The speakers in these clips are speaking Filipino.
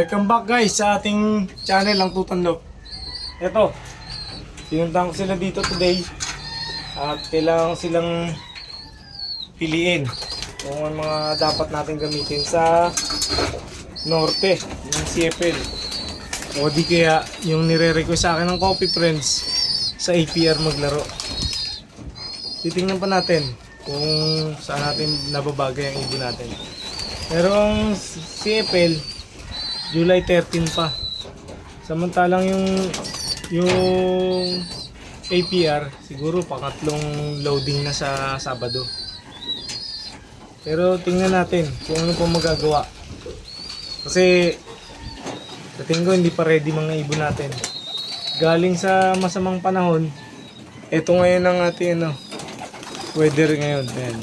Welcome back guys sa ating channel, ang Tutanlop. Ito, pinuntahan ko sila dito today at kailangan silang piliin kung ano mga dapat natin gamitin sa norte ng CFL o di kaya yung nire-request sa akin ng Coffee Friends sa APR maglaro. Titingnan pa natin kung saan natin nababagay ang ibon natin. Pero ang CFL July 13 pa. Samantalang yung APR siguro pangatlong loading na sa Sabado. Pero tingnan natin kung ano pa magagawa. Kasi tingin ko hindi pa ready mga ibon natin. Galing sa masamang panahon. Ito ngayon ang ating weather ngayon. Ayan.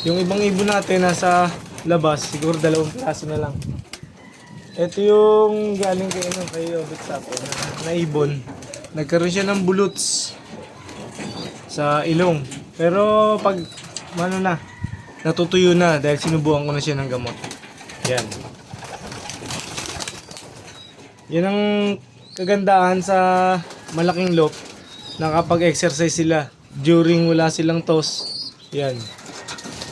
Yung ibang ibon natin nasa labas, siguro 2 piraso na lang. Ito yung galing kay Obit Sapo na ibon. Nagkaroon siya ng bulots sa ilong. Pero pag natutuyo na dahil sinubukan ko na siya ng gamot. Yan. Yan ang kagandahan sa malaking loop na kapag exercise sila during wala silang toss. Yan.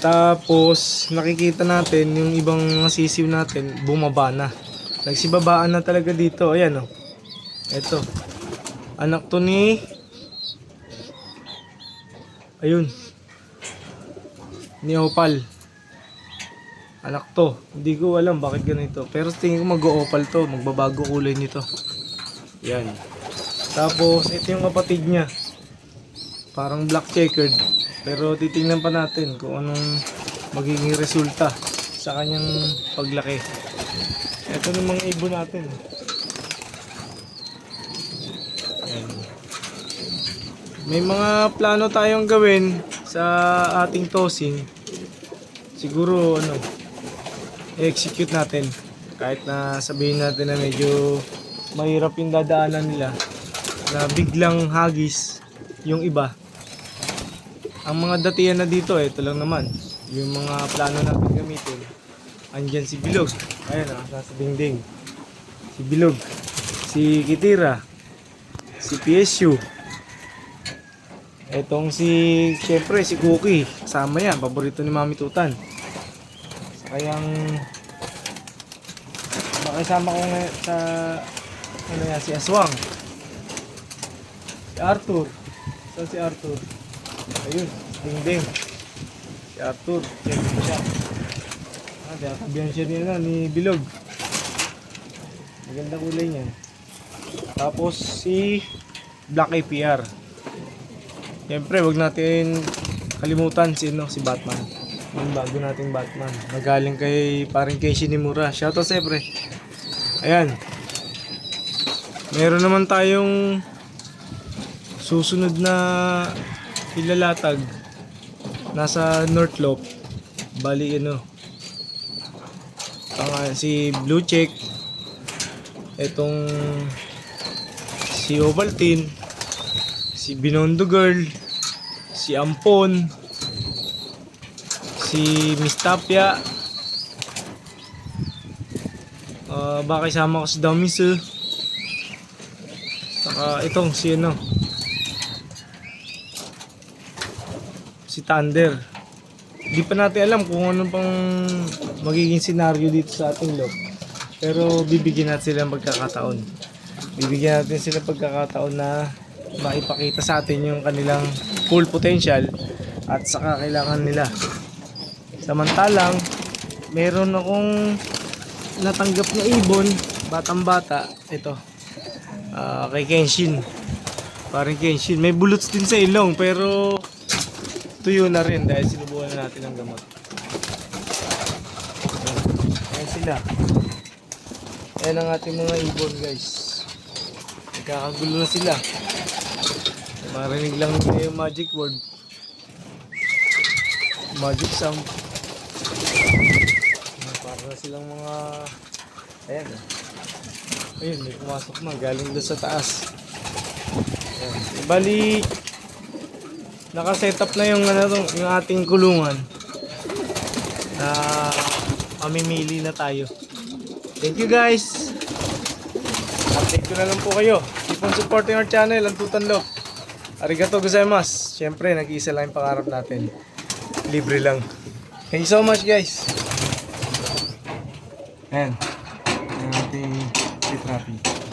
Tapos nakikita natin yung ibang sisiw natin bumaba na. Nagsibabaan na talaga dito. Ayan o. Ito. Anak to ni... Ayun. Ni Opal. Anak to. Hindi ko alam bakit ganito. Pero tingin ko mag-o-opal to. Magbabago kulay nito. Yan. Tapos ito yung kapatid niya. Parang black checkered. Pero titingnan pa natin kung anong magiging resulta sa kanyang paglaki. Ito na mga ibon natin. Ayan. May mga plano tayong gawin sa ating tossing. Siguro i-execute natin. Kahit na sabihin natin na medyo mahirap yung dadaanan nila. Na biglang hagis yung iba. Ang mga datihan na dito, ito lang naman. Yung mga plano natin gamitin. Andyan si Bilog. Ayan nasa dingding. Si Bilog. Si Kitira. Si PSU. Etong syempre si Cookie. Kasama yan. Paborito ni Mami Tutan. Saka yung makisama ko ngayon sa si Aswang. Si Arthur. Saan si Arthur? Ayun. Dingding. Si Arthur. Siyempre siya. Kabihan siya ni Bilog. Maganda kulay niya. Tapos si Black APR. Siyempre wag natin kalimutan si Batman. Yung bago nating Batman. Magaling kay paring Casey Nimura. Shoutout siyempre. Ayan. Meron naman tayong susunod na ilalatag. Nasa North Loop. Bali si Blue Check, etong si Ovaltine, si Binondo Girl, si Ampon, si Miss Tapia, baka isama ko si Damisu, saka itong si Thunder. Di pa natin alam kung ano pang magiging senaryo dito sa ating loob. Pero bibigyan natin sila ng pagkakataon. Bibigyan natin sila pagkakataon na maipakita sa atin yung kanilang full potential at saka kailangan nila. Samantalang, meron akong natanggap na ibon, batang bata, ito, kay Kenshin. Parang Kenshin. May bullets din sa ilong pero tuyo na rin dahil sinubukan na natin ang gamot. Ayan sila. Ayan ang ating mga ibon guys. Nagkakagulo na sila. Marinig lang nila yung magic word. Magic sound. Para na silang mga... Ayan. Ayun, may pumasok na. Galing doon sa taas. Ayan. Bali... Naka-setup na yung ating kulungan na mamimili na tayo. Thank you guys. Update ko na lang po kayo. Keep on supporting our channel, ang Tutanlo. Arigato gozaimasu. Siyempre, nag-iisa lang yung pangarap natin. Libre lang. Thank you so much guys. Ayan. Ang ating litrapi.